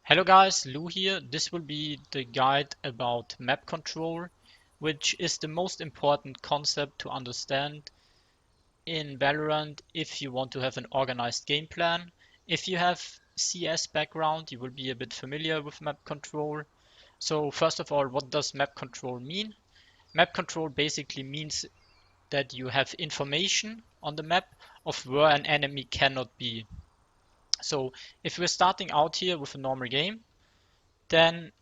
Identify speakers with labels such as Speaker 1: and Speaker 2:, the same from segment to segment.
Speaker 1: Hello guys, Lou here. This will be the guide about map control, which is the most important concept to understand in Valorant if you want to have an organized game plan. If you have CS background, you will be a bit familiar with map control. So first of all, what does map control mean? Map control basically means that you have information on the map of where an enemy cannot be. So if we're starting out here with a normal game, then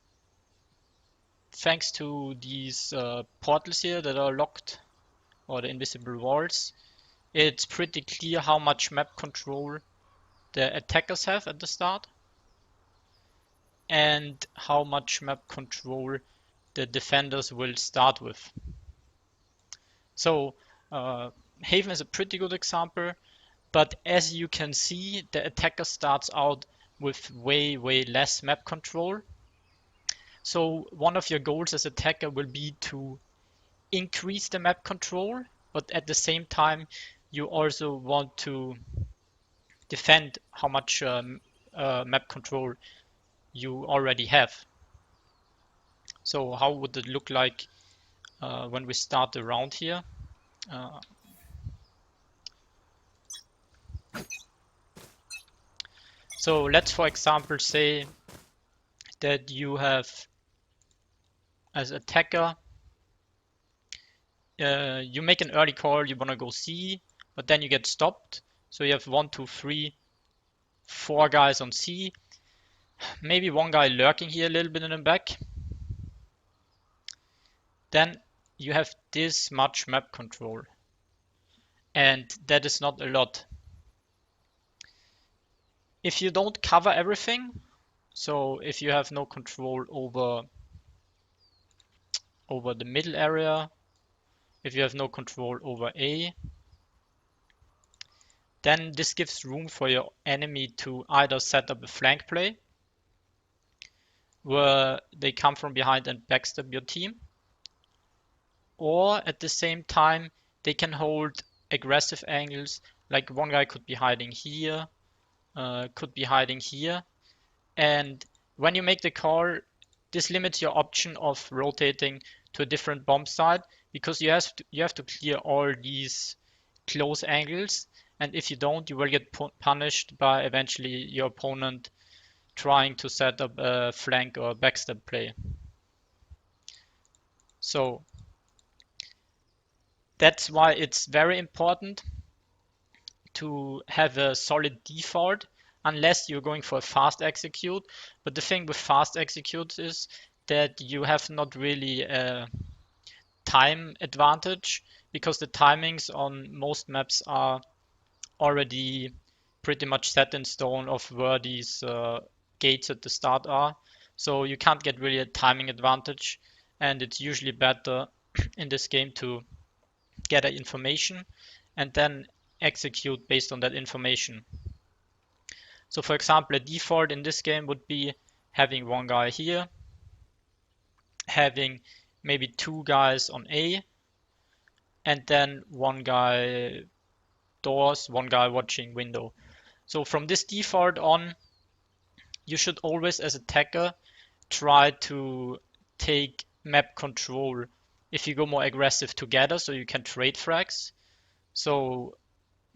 Speaker 1: thanks to these portals here that are locked, or the invisible walls, it's pretty clear how much map control the attackers have at the start and how much map control the defenders will start with. So Haven is a pretty good example, but as you can see, the attacker starts out with way less map control. So one of your goals as attacker will be to increase the map control, but at the same time you also want to defend how much map control you already have. So how would it look like when we start the round here? So let's for example say that you have as attacker you make an early call, you want to go C, but then you get stopped. So you have 1, 2, 3, 4 guys on C, maybe one guy lurking here a little bit in the back. Then you have this much map control, and that is not a lot. If you don't cover everything, so if you have no control over the middle area, if you have no control over A, then this gives room for your enemy to either set up a flank play where they come from behind and backstab your team, or at the same time they can hold aggressive angles, like one guy could be hiding here, could be hiding here, and when you make the call, this limits your option of rotating to a different bomb site, because you have to clear all these close angles, and if you don't, you will get punished by eventually your opponent trying to set up a flank or backstab play. So that's why it's very important to have a solid default unless you're going for a fast execute. But the thing with fast executes is that you have not really a time advantage, because the timings on most maps are already pretty much set in stone of where these gates at the start are. So you can't get really a timing advantage, and it's usually better in this game to gather information and then execute based on that information. So for example, a default in this game would be having one guy here, having maybe 2 guys on A, and then one guy doors, one guy watching window. So from this default on, you should always as attacker try to take map control if you go more aggressive together, so you can trade frags. So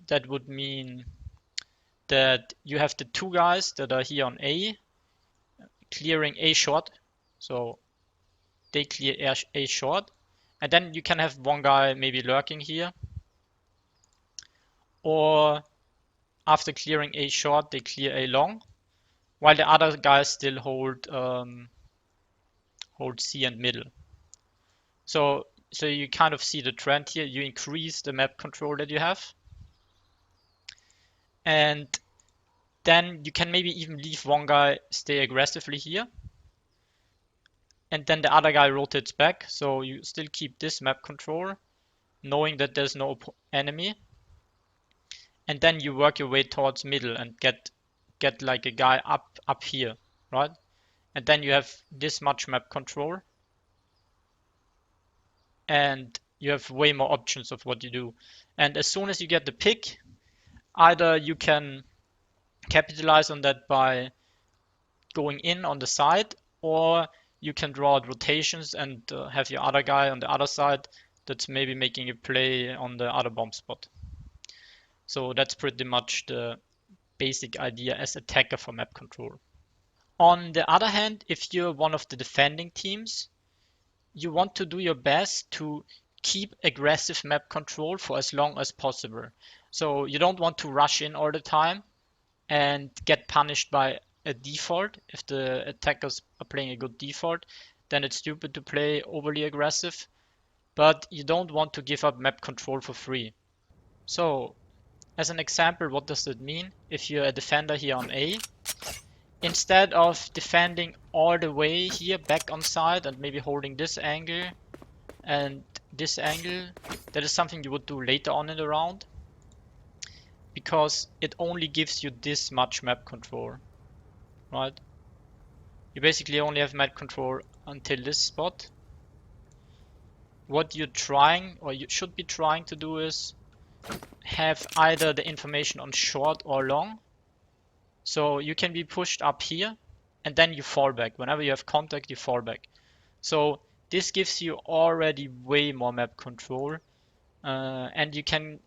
Speaker 1: that would mean that you have the 2 guys that are here on A clearing A short, so they clear A short, and then you can have one guy maybe lurking here, or after clearing A short they clear A long, while the other guys still hold C and middle. So you kind of see the trend here. You increase the map control that you have, and then you can maybe even leave one guy stay aggressively here, and then the other guy rotates back, so you still keep this map control knowing that there's no enemy, and then you work your way towards middle and get like a guy up here, right? And then you have this much map control, and you have way more options of what you do. And as soon as you get the pick, either you can capitalize on that by going in on the side, or you can draw out rotations and have your other guy on the other side that's maybe making a play on the other bomb spot. So that's pretty much the basic idea as attacker for map control. On the other hand, if you're one of the defending teams, you want to do your best to keep aggressive map control for as long as possible. So you don't want to rush in all the time and get punished by a default. If the attackers are playing a good default, then it's stupid to play overly aggressive. But you don't want to give up map control for free. So, as an example, what does that mean? If you're a defender here on A, instead of defending all the way here back on side and maybe holding this angle and this angle, that is something you would do later on in the round, because it only gives you this much map control, right? You basically only have map control until this spot. What you're trying, or you should be trying to do, is have either the information on short or long. So you can be pushed up here and then you fall back. Whenever you have contact, you fall back. So this gives you already way more map control. And you can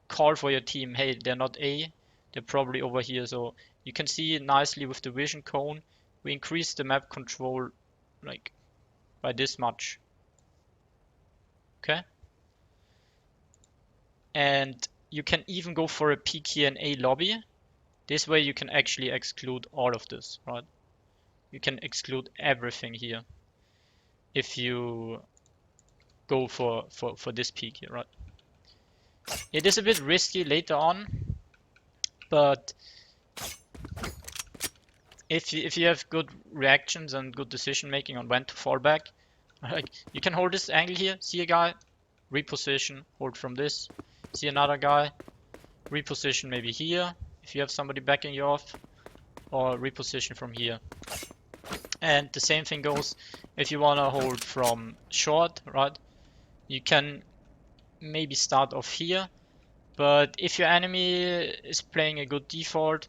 Speaker 1: call for your team, hey, they're not A, they're probably over here. So you can see nicely with the vision cone, we increase the map control like by this much. Okay? And you can even go for a peek here in A lobby. This way you can actually exclude all of this, right? You can exclude everything here if you go for this peak here, right? It is a bit risky later on, but if you have good reactions and good decision making on when to fall back, like you can hold this angle here, see a guy, reposition, hold from this, see another guy, reposition maybe here if you have somebody backing you off, or reposition from here. And the same thing goes if you want to hold from short, right? You can maybe start off here, but if your enemy is playing a good default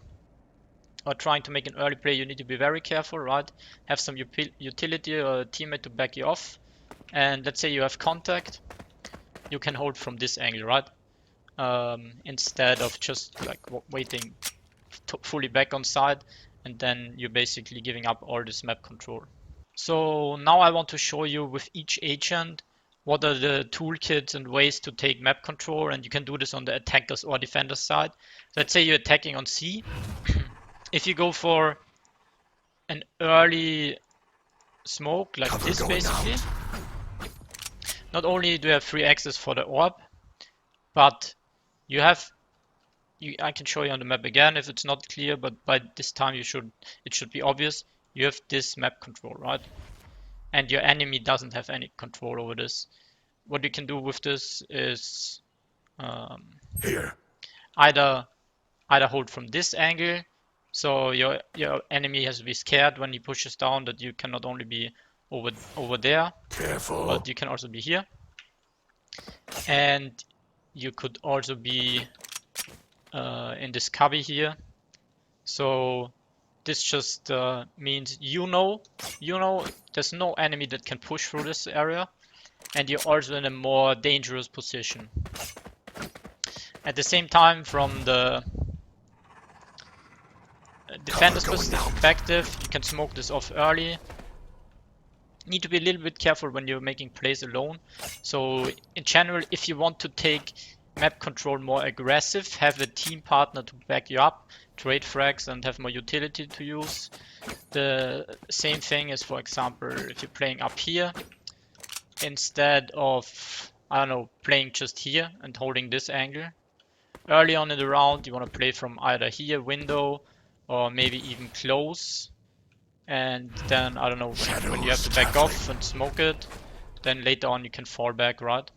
Speaker 1: or trying to make an early play, you need to be very careful, right? Have some utility or a teammate to back you off. And let's say you have contact, you can hold from this angle, right? Instead of just like waiting fully back on side, and then you're basically giving up all this map control. So now I want to show you with each agent what are the toolkits and ways to take map control, and you can do this on the attackers or defenders side. Let's say you're attacking on C. If you go for an early smoke like this basically, not only do you have free access for the orb, but you have, I can show you on the map again if it's not clear, but by this time it should be obvious. You have this map control, right? And your enemy doesn't have any control over this. What you can do with this is
Speaker 2: Here.
Speaker 1: either hold from this angle, so your enemy has to be scared when he pushes down that you can not only be over there,
Speaker 2: Careful.
Speaker 1: but you can also be here. And you could also be in this cubby here. So this just means you know there's no enemy that can push through this area, and you're also in a more dangerous position. At the same time, from the defender's perspective, you can smoke this off early. Need to be a little bit careful when you're making plays alone. So in general, if you want to take map control more aggressive, have a team partner to back you up, trade frags, and have more utility to use. The same thing is, for example, if you're playing up here, instead of, I don't know, playing just here and holding this angle. Early on in the round, you want to play from either here, window, or maybe even close. And then, I don't know, when you have to back off and smoke it, then later on you can fall back, right?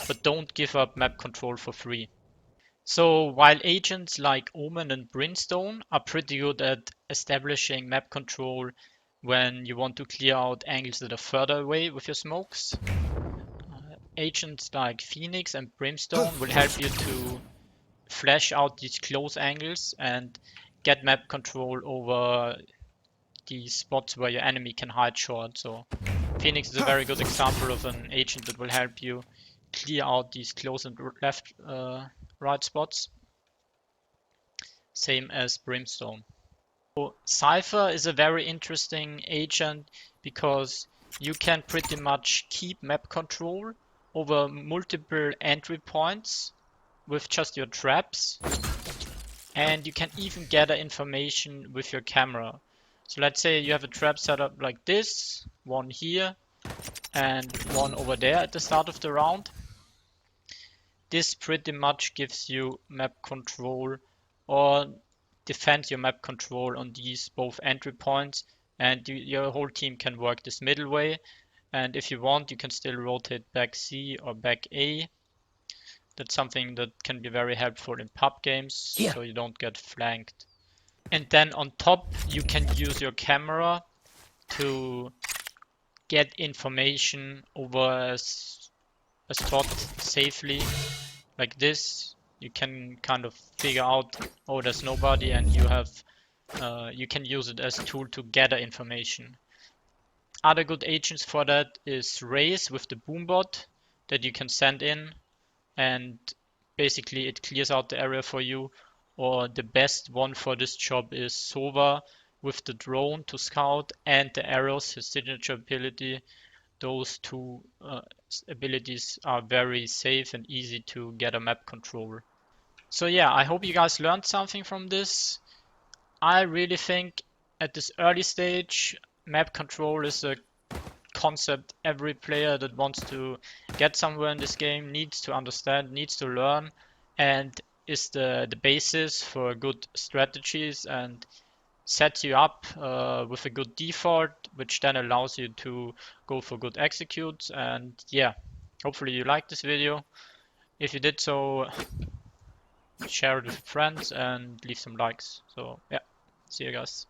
Speaker 1: But don't give up map control for free. So while agents like Omen and Brimstone are pretty good at establishing map control when you want to clear out angles that are further away with your smokes, agents like Phoenix and Brimstone will help you to flesh out these close angles and get map control over the spots where your enemy can hide short. So Phoenix is a very good example of an agent that will help you clear out these close and left, right spots. Same as Brimstone. So Cypher is a very interesting agent because you can pretty much keep map control over multiple entry points with just your traps, and you can even gather information with your camera. So let's say you have a trap set up like this, one here and one over there at the start of the round. This pretty much gives you map control or defend your map control on these both entry points, and your whole team can work this middle way. And if you want, you can still rotate back C or back A. That's something that can be very helpful in pub games, so you don't get flanked. And then on top, you can use your camera to get information over a spot safely. Like this, you can kind of figure out, oh, there's nobody, and you can use it as a tool to gather information. Other good agents for that is Raze with the boombot that you can send in, and basically it clears out the area for you. Or the best one for this job is Sova with the drone to scout and the arrows, his signature ability. Those two abilities are very safe and easy to get a map control. So yeah, I hope you guys learned something from this. I really think at this early stage, map control is a concept every player that wants to get somewhere in this game needs to understand, needs to learn, and is the basis for good strategies and sets you up with a good default, which then allows you to go for good executes. And yeah, hopefully you liked this video. If you did so, share it with friends and leave some likes. So yeah, see you guys.